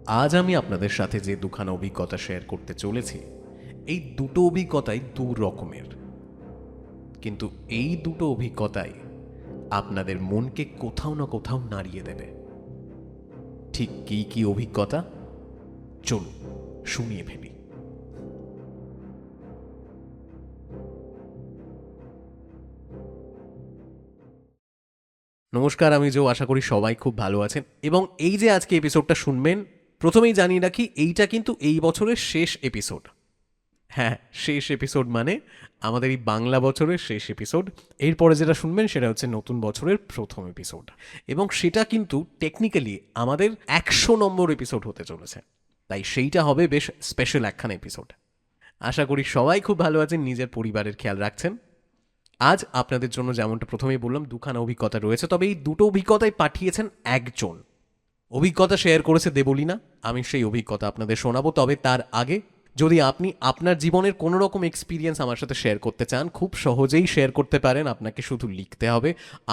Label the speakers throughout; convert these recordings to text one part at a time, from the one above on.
Speaker 1: আজ আমি আপনাদের সাথে যে দুখানা অভিজ্ঞতা শেয়ার করতে চলেছি, এই দুটো অভিজ্ঞতাই দু রকমের, কিন্তু এই দুটো অভিজ্ঞতাই আপনাদের মনকে কোথাও না কোথাও নাড়িয়ে দেবে। ঠিক কি কি অভিজ্ঞতা, চলুন শুনিয়ে ফেলি। নমস্কার, আমি জো। আশা করি সবাই খুব ভালো আছেন এবং এই যে আজকে এপিসোডটা শুনবেন, প্রথমেই জানিয়ে রাখি এইটা কিন্তু এই বছরের শেষ এপিসোড। হ্যাঁ, শেষ এপিসোড মানে আমাদের এই বাংলা বছরের শেষ এপিসোড। এরপরে যেটা শুনবেন সেটা হচ্ছে নতুন বছরের প্রথম এপিসোড, এবং সেটা কিন্তু টেকনিক্যালি আমাদের 100 নম্বর এপিসোড হতে চলেছে। তাই সেইটা হবে বেশ স্পেশাল একখানা এপিসোড। আশা করি সবাই খুব ভালো আছেন, নিজের পরিবারের খেয়াল রাখছেন। আজ আপনাদের জন্য যেমনটা প্রথমেই বললাম, দুখানা অভিজ্ঞতা রয়েছে, তবে এই দুটো অভিজ্ঞতাই পাঠিয়েছেন একজন। অভিজ্ঞতা শেয়ার করেছে দেবলীনা, আমি সেই অভিজ্ঞতা আপনাদের শোনাবো। তবে তার আগে, যদি আপনি আপনার জীবনের কোনো রকম এক্সপিরিয়েন্স আমার সাথে শেয়ার করতে চান, খুব সহজেই শেয়ার করতে পারেন। আপনাকে শুধু লিখতে হবে,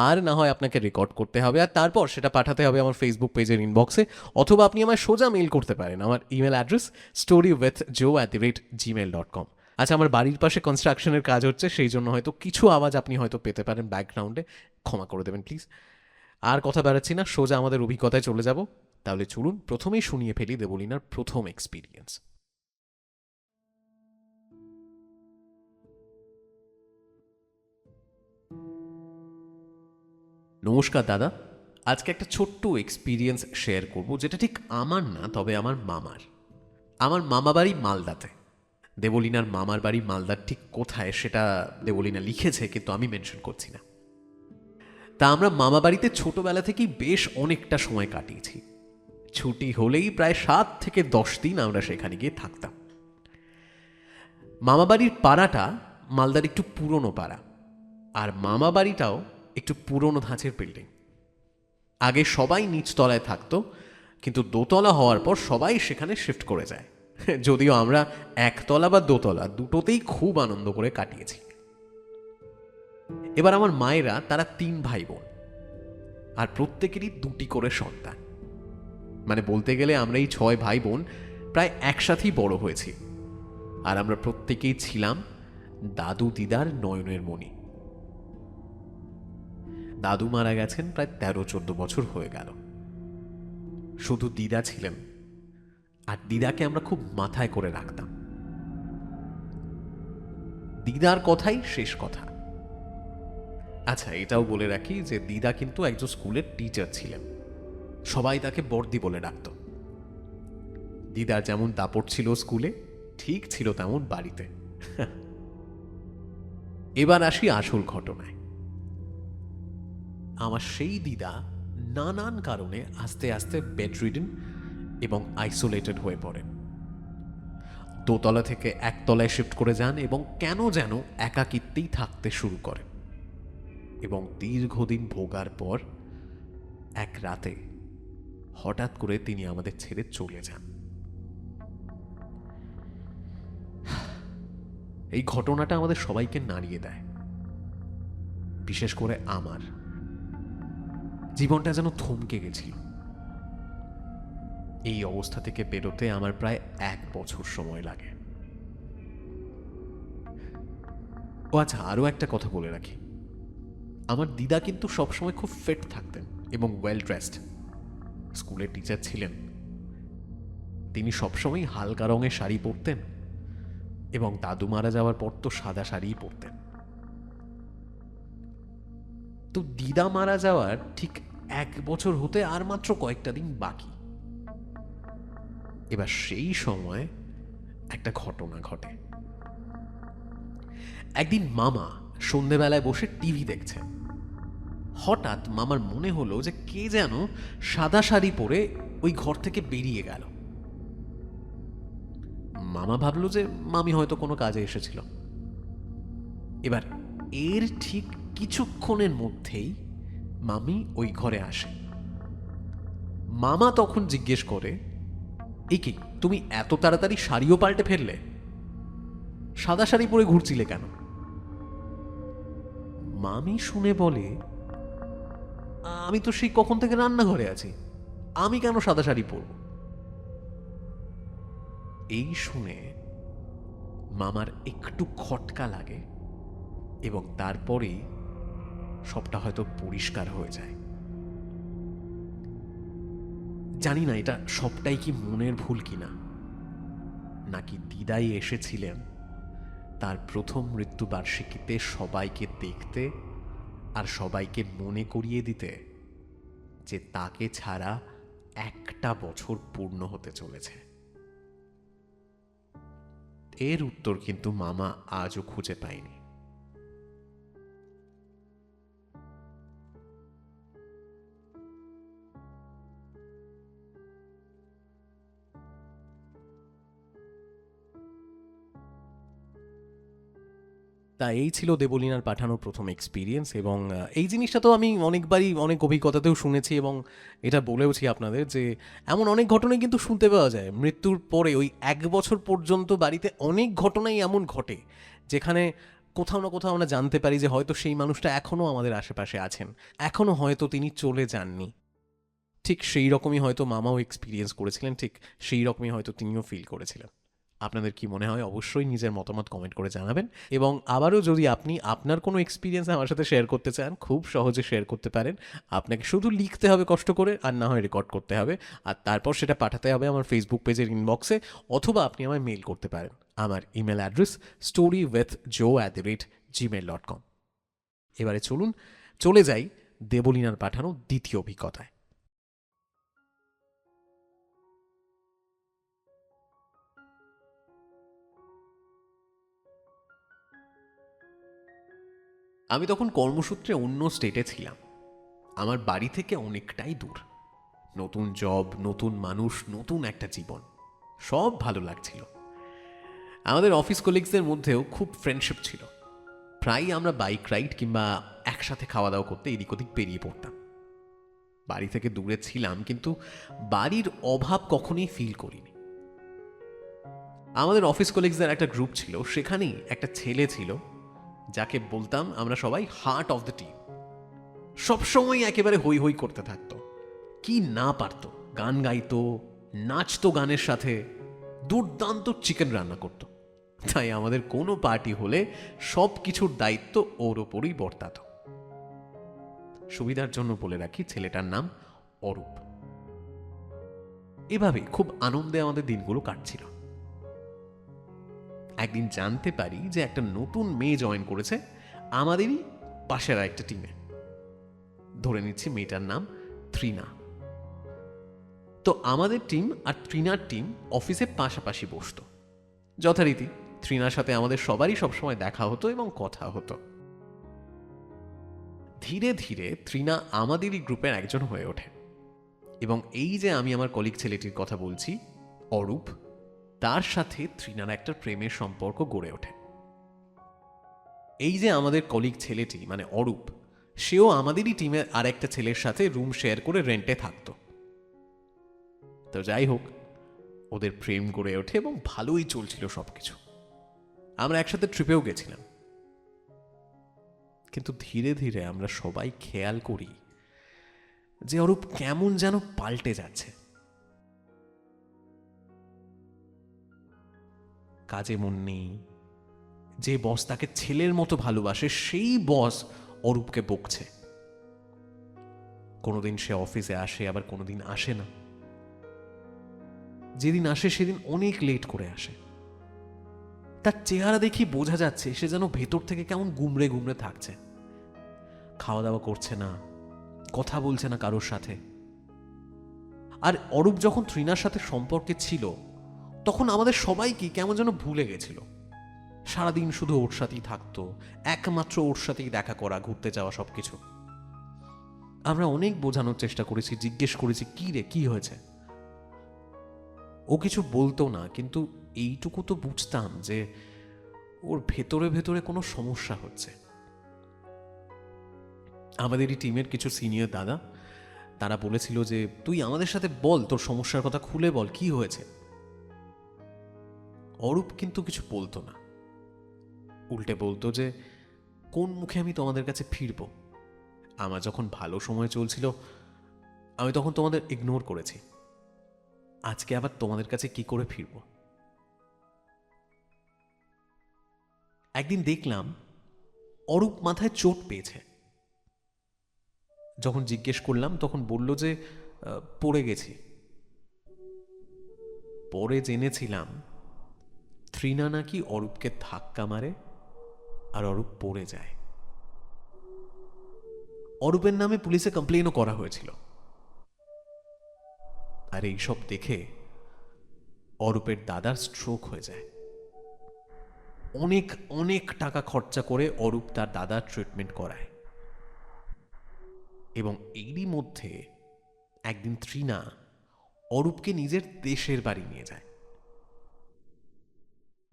Speaker 1: আর না হয় আপনাকে রেকর্ড করতে হবে, আর তারপর সেটা পাঠাতে হবে আমার ফেসবুক পেজের ইনবক্সে, অথবা আপনি আমায় সোজা মেল করতে পারেন। আমার ইমেল অ্যাড্রেস storywithjoe@gmail.com। আচ্ছা, আমার বাড়ির পাশে কনস্ট্রাকশনের কাজ হচ্ছে, সেই জন্য হয়তো কিছু আওয়াজ আপনি হয়তো পেতে পারেন ব্যাকগ্রাউন্ডে, ক্ষমা করে দেবেন প্লিজ। আর কথা বাড়াচ্ছি না, সোজা আমাদের অভিজ্ঞতায় চলে যাব। তাহলে চলুন প্রথমেই শুনিয়ে ফেলি দেবলীনার প্রথম এক্সপিরিয়েন্স। নমস্কার দাদা, আজকে একটা ছোট্ট এক্সপিরিয়েন্স শেয়ার করব, যেটা ঠিক আমার না, তবে আমার মামার। আমার মামা বাড়ি মালদাতে। দেবলীনার মামার বাড়ি মালদার ঠিক কোথায় সেটা দেবলীনা লিখেছে, কিন্তু আমি মেনশন করছি না। তা আমরা মামা বাড়িতে ছোটবেলা থেকেই বেশ অনেকটা সময় কাটিয়েছি। ছুটি হলেই প্রায় 7 থেকে 10 দিন আমরা সেখানে গিয়ে থাকতাম। মামা বাড়ির পাড়াটা মালদার একটু পুরনো পাড়া, আর মামা বাড়িটাও একটু পুরনো ধাঁচের বিল্ডিং। আগে সবাই নিচতলায় থাকতো, কিন্তু দোতলা হওয়ার পর সবাই সেখানে শিফট করে যায়। যদিও আমরা একতলা বা দোতলা দুটোতেই খুব আনন্দ করে কাটিয়েছি। এবার আমার মায়েরা, তারা 3 ভাই বোন, আর প্রত্যেকেরই 2টি করে সন্তান। মানে বলতে গেলে আমরা এই 6 ভাই বোন প্রায় একসাথেই বড় হয়েছি, আর আমরা প্রত্যেকেই ছিলাম দাদু দিদার নয়নের মণি। দাদু মারা গেছেন প্রায় 13-14 বছর হয়ে গেল। শুধু দিদা ছিলেন, আর দিদাকে আমরা খুব মাথায় করে রাখতাম। দিদার কথাই শেষ কথা। আচ্ছা, এটাও বলে রাখি যে দিদা কিন্তু একজন স্কুলের টিচার ছিলেন। সবাই তাকে বর্দি বলে ডাকত। দিদার যেমন দাপট ছিল স্কুলে, ঠিক ছিল তেমন বাড়িতে। এবার আসি আসল ঘটনায়। আমার সেই দিদা নানান কারণে আস্তে আস্তে বেডরিডেন এবং আইসোলেটেড হয়ে পড়েন। দোতলা থেকে একতলায় শিফট করে যান এবং কেন যেন একাকিত্বেই থাকতে শুরু করেন, এবং দীর্ঘদিন ভোগার পর এক রাতে হঠাৎ করে তিনি আমাদের ছেড়ে চলে যান। এই ঘটনাটা আমাদের সবাইকে নাড়িয়ে দেয়, বিশেষ করে আমার। জীবনটা যেন থমকে গেছিল। এই অবস্থা থেকে বেরোতে আমার প্রায় 1 বছর সময় লাগে। ও আচ্ছা, আরও একটা কথা বলে রাখি, আমার দিদা কিন্তু সবসময় খুব ফিট থাকতেন এবং ওয়েল ড্রেসড। স্কুলের টিচার ছিলেন। তিনি সবসময় হালকা রঙের শাড়ি পরতেন, এবং দাদু মারা যাওয়ার পর তো সাদা শাড়িই পরতেন। তো দিদা মারা যাওয়ার ঠিক 1 বছর হতে আর মাত্র কয়েকটা দিন বাকি। এবার সেই সময় একটা ঘটনা ঘটে। একদিন মামা সন্ধেবেলায় বসে টিভি দেখছেন। হঠাৎ মামার মনে হলো যে কে যেন সাদা শাড়ি পরে ওই ঘর থেকে বেরিয়ে গেল। মামা ভাবল যে মামি হয়তো কোনো কাজে এসেছিল। এবার এর ঠিক কিছুক্ষণের মধ্যেই মামি ওই ঘরে আসে। মামা তখন জিজ্ঞেস করে, এই কি, তুমি এত তাড়াতাড়ি শাড়িও পাল্টে ফেললে? সাদা শাড়ি পরে ঘুরছিলে কেন? মামি শুনে বলে, আমি তো সেই কখন থেকে রান্নাঘরে আছি, আমি কেন সাদা শাড়ি পরব? এই শুনে মামার একটু খটকা লাগে এবং তারপরেই সবটা হয়তো পরিষ্কার হয়ে যায়। জানি না এটা সবটাই কি মনের ভুল কিনা, নাকি দিদাই এসেছিলেন তার প্রথম মৃত্যুবার্ষিকীতে সবাইকে দেখতে আর সবাইকে মনে করিয়ে দিতে যে তাকে ছাড়া একটা বছর পূর্ণ হতে চলেছে। এর উত্তর কিন্তু মামা আজও খুঁজে পায়নি। তা এই ছিল দেবলীনার পাঠানো প্রথম এক্সপিরিয়েন্স, এবং এই জিনিসটা তো আমি অনেকবারই অনেক অভিজ্ঞতাতেও শুনেছি এবং এটা বলেওছি আপনাদের যে এমন অনেক ঘটনাই কিন্তু শুনতে পাওয়া যায় মৃত্যুর পরে ওই 1 বছর পর্যন্ত বাড়িতে অনেক ঘটনাই এমন ঘটে যেখানে কোথাও না কোথাও আমরা জানতে পারি যে হয়তো সেই মানুষটা এখনও আমাদের আশেপাশে আছেন, এখনও হয়তো তিনি চলে যাননি। ঠিক সেই রকমই হয়তো মামাও এক্সপিরিয়েন্স করেছিলেন, ঠিক সেই রকমই হয়তো তিনিও ফিল করেছিলেন। আপনাদের কি মনে হয় অবশ্যই নিজের মতামত কমেন্ট করে জানাবেন, এবং আবারও যদি আপনি আপনার কোনো এক্সপিরিয়েন্স আমার সাথে শেয়ার করতে চান খুব সহজে শেয়ার করতে পারেন। আপনাকে শুধু লিখতে হবে কষ্ট করে, আর না হয় রেকর্ড করতে হবে, আর তারপর সেটা পাঠাতে হবে আমার ফেসবুক পেজের ইনবক্সে, অথবা আপনি আমায় মেল করতে পারেন। আমার ইমেল অ্যাড্রেস story@joe@gmail.com। এবারে চলে যাই দেবলীনার পাঠানো দ্বিতীয় অভিজ্ঞতায়। আমি তখন কর্মসূত্রে অন্য স্টেটে ছিলাম। আমার বাড়ি থেকে অনেকটাই দূর। নতুন জব, নতুন মানুষ, নতুন একটা জীবন, সব ভালো লাগছিল। আমাদের অফিস কলিগসদের মধ্যেও খুব ফ্রেন্ডশিপ ছিল। প্রায়ই আমরা বাইক রাইড কিংবা একসাথে খাওয়া দাওয়া করতে এদিক ওদিক বেরিয়ে পড়তাম। বাড়ি থেকে দূরে ছিলাম, কিন্তু বাড়ির অভাব কখনোই ফিল করিনি। আমাদের অফিস কলিগসদের একটা গ্রুপ ছিল, সেখানেই একটা ছেলে ছিল যাকে বলতাম আমরা সবাই হার্ট অফ দ্য টিম। সবসময় একেবারে হই হই করতে থাকতো, কি না পারতো, গান গাইতো, নাচতো গানের সাথে, দুর্দান্ত চিকেন রান্না করতো। তাই আমাদের কোনো পার্টি হলে সব কিছুর দায়িত্ব ওর ওপরই বর্তাত। সুবিধার জন্য বলে রাখি ছেলেটার নাম অরূপ। এভাবে খুব আনন্দে আমাদের দিনগুলো কাটছিল। একদিন জানতে পারি যে একটা নতুন মেয়ে জয়েন করেছে আমাদেরই পাশের একটা টিমে। ধরে নিচ্ছি মেয়েটার নাম ত্রিনা। তো আমাদের টিম আর ত্রিনার টিম অফিসে পাশাপাশি বসতো। যথারীতি ত্রিনার সাথে আমাদের সবারই সবসময় দেখা হতো এবং কথা হতো। ধীরে ধীরে ত্রিনা আমাদেরই গ্রুপের একজন হয়ে ওঠে, এবং এই যে আমি আমার কলিগ ছেলেটির কথা বলছি অরূপ, তার সাথে ত্রিনার একটা প্রেমের সম্পর্ক গড়ে ওঠে। এই যে আমাদের কলিগ ছেলেটি মানে অরূপ, সেও আমাদেরই টিমের আর একটা ছেলের সাথে রুম শেয়ার করে রেন্টে থাকতো। তো যাই হোক, ওদের প্রেম গড়ে ওঠে এবং ভালোই চলছিল সবকিছু। আমরা একসাথে ট্রিপেও গেছিলাম। কিন্তু ধীরে ধীরে আমরা সবাই খেয়াল করি যে অরূপ কেমন যেন পাল্টে যাচ্ছে। কাজে মন নেই। যে বস তাকে ছেলের মতো ভালোবাসে সেই বস অরূপকে বকছে। কোনোদিন সে অফিসে আসে, আবার কোনোদিন আসে না। যেদিন আসে সেদিন অনেক লেট করে আসে। তার চেহারা দেখি বোঝা যাচ্ছে সে যেন ভেতর থেকে কেমন গুমড়ে গুমড়ে থাকছে। খাওয়া দাওয়া করছে না, কথা বলছে না কারোর সাথে। আর অরূপ যখন ত্রিনার সাথে সম্পর্কে ছিল তখন আমাদের সবাইকে কেমন যেন ভুলে গেছিল। সারাদিন শুধু ওর সাথেই থাকতো, একমাত্র ওর সাথেই দেখা করা, ঘুরতে যাওয়া, সবকিছু। আমরা অনেক বোঝানোর চেষ্টা করেছি, জিজ্ঞেস করেছি কি রে, কি হয়েছে। ও কিছু বলতো না, কিন্তু এইটুকু তো বুঝতাম যে ওর ভেতরে ভেতরে কোনো সমস্যা হচ্ছে। আমাদেরই টিমের কিছু সিনিয়র দাদা, তারা বলেছিল যে তুই আমাদের সাথে বল, তোর সমস্যার কথা খুলে বল, কি হয়েছে। অরূপ কিন্তু কিছু বলতো না, উল্টে বলতো যে কোন মুখে আমি তোমাদের কাছে ফিরবো। আমার যখন ভালো সময় চলছিল আমি তখন তোমাদের ইগনোর করেছি, আজকে আবার তোমাদের কাছে কি করে ফিরবো। একদিন দেখলাম অরূপ মাথায় চোট পেয়েছে। যখন জিজ্ঞেস করলাম তখন বলল যে পড়ে গেছি। পরে জেনেছিলাম তৃণা নাকি অরূপকে ধাক্কা মারে আর অরূপ পড়ে যায়। অরূপের নামে পুলিশে কমপ্লেনও করা হয়েছিল। আর এইসব দেখে অরূপের দাদার স্ট্রোক হয়ে যায়। অনেক অনেক টাকা খরচা করে অরূপ তার দাদার ট্রিটমেন্ট করায়। এবং এরই মধ্যে একদিন তৃণা অরূপকে নিজের দেশের বাড়ি নিয়ে যায়।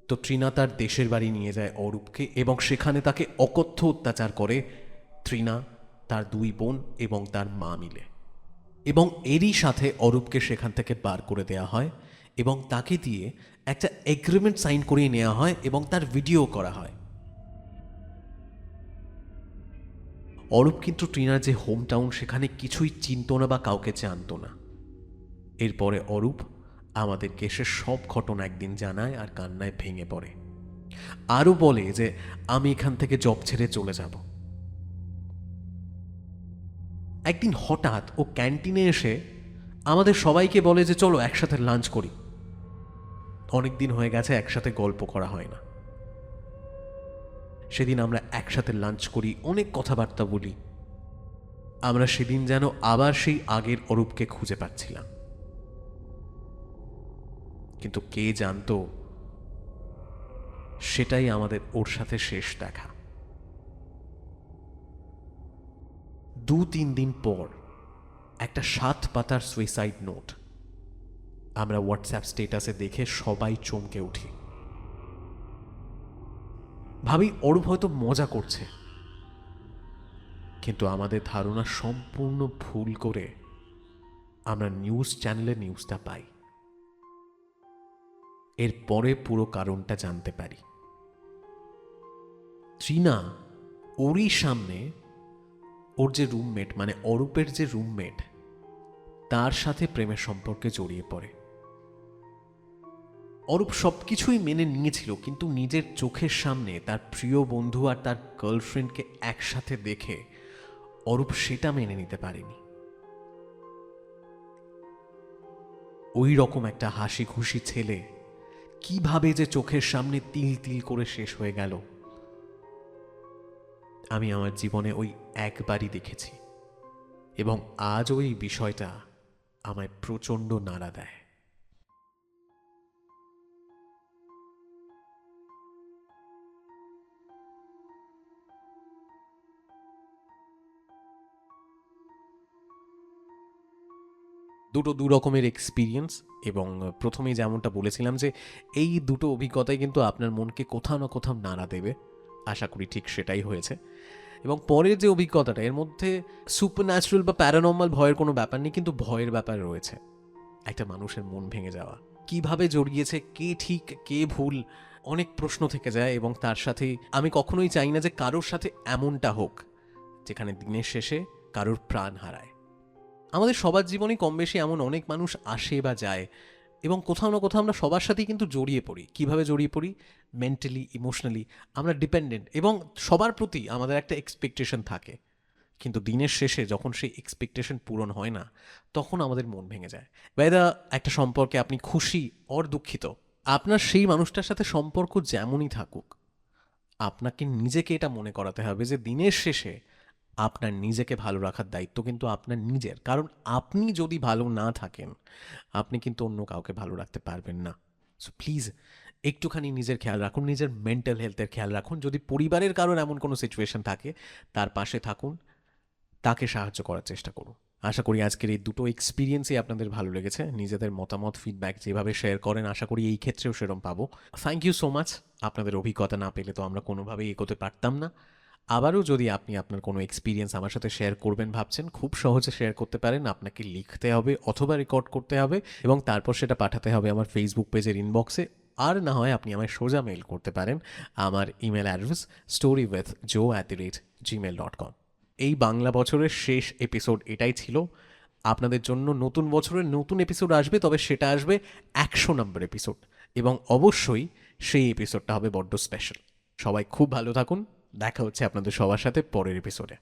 Speaker 1: তো তৃণা তার দেশের বাড়ি নিয়ে যায় অরূপকে, এবং সেখানে তাকে অকথ্য অত্যাচার করে তৃণা, তার দুই বোন এবং তার মা মিলে। এবং এরই সাথে অরূপকে সেখান থেকে বার করে দেয়া হয় এবং তাকে দিয়ে একটা এগ্রিমেন্ট সাইন করিয়ে নেওয়া হয় এবং তার ভিডিও করা হয়। অরূপ কিন্তু ট্রিনার যে হোম টাউন সেখানে কিছুই চিনত না বা কাউকে জানত না। এরপরে অরূপ আমাদেরকে এসে সব ঘটনা একদিন জানায় আর কান্নায় ভেঙে পড়ে। আরও বলে যে আমি এখান থেকে জব ছেড়ে চলে যাব। একদিন হঠাৎ ও ক্যান্টিনে এসে আমাদের সবাইকে বলে যে চলো একসাথে লাঞ্চ করি। অনেকদিন হয়ে গেছে একসাথে গল্প করা হয় না। সেদিন আমরা একসাথে লাঞ্চ করি, অনেক কথাবার্তা বলি। আমরা সেদিন যেন আবার সেই আগের অরূপকে খুঁজে পাচ্ছিলাম। কিন্তু কে জানতো সেটাই আমাদের ওর সাথে শেষ দেখা। 2-3 দিন পর একটা 7 পাতার সুইসাইড নোট আমরা হোয়াটসঅ্যাপ স্টেটাসে দেখে সবাই চমকে উঠি। ভাবি অরূপ হয়তো মজা করছে, কিন্তু আমাদের ধারণা সম্পূর্ণ ভুল করে আমরা নিউজ চ্যানেলে নিউজটা পাই। এরপরে পুরো কারণটা জানতে পারি। তৃণা ওরই সামনে ওর যে রুমমেট, মানে অরূপের যে রুমমেট, তার সাথে প্রেমের সম্পর্কে জড়িয়ে পড়ে। অরূপ সবকিছুই মেনে নিয়েছিল, কিন্তু নিজের চোখের সামনে তার প্রিয় বন্ধু আর তার গার্লফ্রেন্ডকে একসাথে দেখে অরূপ সেটা মেনে নিতে পারেনি। ওই রকম একটা হাসি খুশি ছেলে কিভাবে যে চোখের সামনে তিল তিল করে শেষ হয়ে গেল, আমি আমার জীবনে ওই একবারই দেখেছি। এবং আজ ওই বিষয়টা আমায় প্রচণ্ড নাড়া দেয়। দুটো দু রকমের এক্সপিরিয়েন্স, এবং প্রথমেই যেমনটা বলেছিলাম যে এই দুটো অভিজ্ঞতাই কিন্তু আপনার মনকে কোথাও না কোথাও নাড়া দেবে। আশা করি ঠিক সেটাই হয়েছে। এবং পরের যে অভিজ্ঞতাটা, এর মধ্যে সুপারন্যাচুরাল বা প্যারানর্মাল ভয়ের কোনো ব্যাপার নেই, কিন্তু ভয়ের ব্যাপার রয়েছে। একটা মানুষের মন ভেঙে যাওয়া, কিভাবে জড়িয়েছে, কে ঠিক কে ভুল, অনেক প্রশ্ন থেকে যায়। এবং তার সাথে আমি কখনোই চাই না যে কারোর সাথে এমনটা হোক যেখানে দিনের শেষে কারোর প্রাণ হারায়। আমাদের সবার জীবনে কম বেশি এমন অনেক মানুষ আসে বা যায়, এবং কোথাও না কোথাও আমরা সবার সাথেই কিন্তু জড়িয়ে পড়ি। কিভাবে জড়িয়ে পড়ি? মেন্টালি, ইমোশনালি আমরা ডিপেন্ডেন্ট, এবং সবার প্রতি আমাদের একটা এক্সপেকটেশন থাকে। কিন্তু দিনের শেষে যখন সেই এক্সপেকটেশন পূরণ হয় না, তখন আমাদের মন ভেঙে যায়। বেদা একটা সম্পর্কে আপনি খুশি অর দুঃখিত, আপনার সেই মানুষটার সাথে সম্পর্ক যেমনই থাকুক, আপনাকে নিজেকে এটা মনে করাতে হবে যে দিনের শেষে আপনার নিজেকে ভালো রাখার দায়িত্ব কিন্তু আপনার নিজের। কারণ আপনি যদি ভালো না থাকেন, আপনি কিন্তু অন্য কাউকে ভালো রাখতে পারবেন না। সো প্লিজ একটুখানি নিজের খেয়াল রাখুন, নিজের মেন্টাল হেলথের খেয়াল রাখুন। যদি পরিবারের কারোর এমন কোনো সিচুয়েশন থাকে, তার পাশে থাকুন, তাকে সাহায্য করার চেষ্টা করুন। আশা করি আজকের এই দুটো এক্সপিরিয়েন্সই আপনাদের ভালো লেগেছে। নিজেদের মতামত, ফিডব্যাক যেভাবে শেয়ার করেন, আশা করি এই ক্ষেত্রেও সেরকম পাবো। Thank you so much. আপনাদের অভিজ্ঞতা না পেলে তো আমরা কোনোভাবেই এগোতে পারতাম না। আবারও যদি আপনি আপনার কোনো এক্সপিরিয়েন্স আমার সাথে শেয়ার করবেন ভাবছেন, খুব সহজে শেয়ার করতে পারেন। আপনাকে লিখতে হবে অথবা রেকর্ড করতে হবে, এবং তারপর সেটা পাঠাতে হবে আমার ফেসবুক পেজের ইনবক্সে। আর না হয় আপনি আমায় সোজা মেল করতে পারেন। আমার ইমেল অ্যাড্রেস storywithjoe@gmail.com। এই বাংলা বছরের শেষ এপিসোড এটাই ছিল। আপনাদের জন্য নতুন বছরের নতুন এপিসোড আসবে, তবে সেটা আসবে 100 নম্বর এপিসোড, এবং অবশ্যই সেই এপিসোডটা হবে বড্ড স্পেশাল। সবাই খুব ভালো থাকুন, দেখা হচ্ছে আপনাদের সবার সাথে পরের এপিসোডে।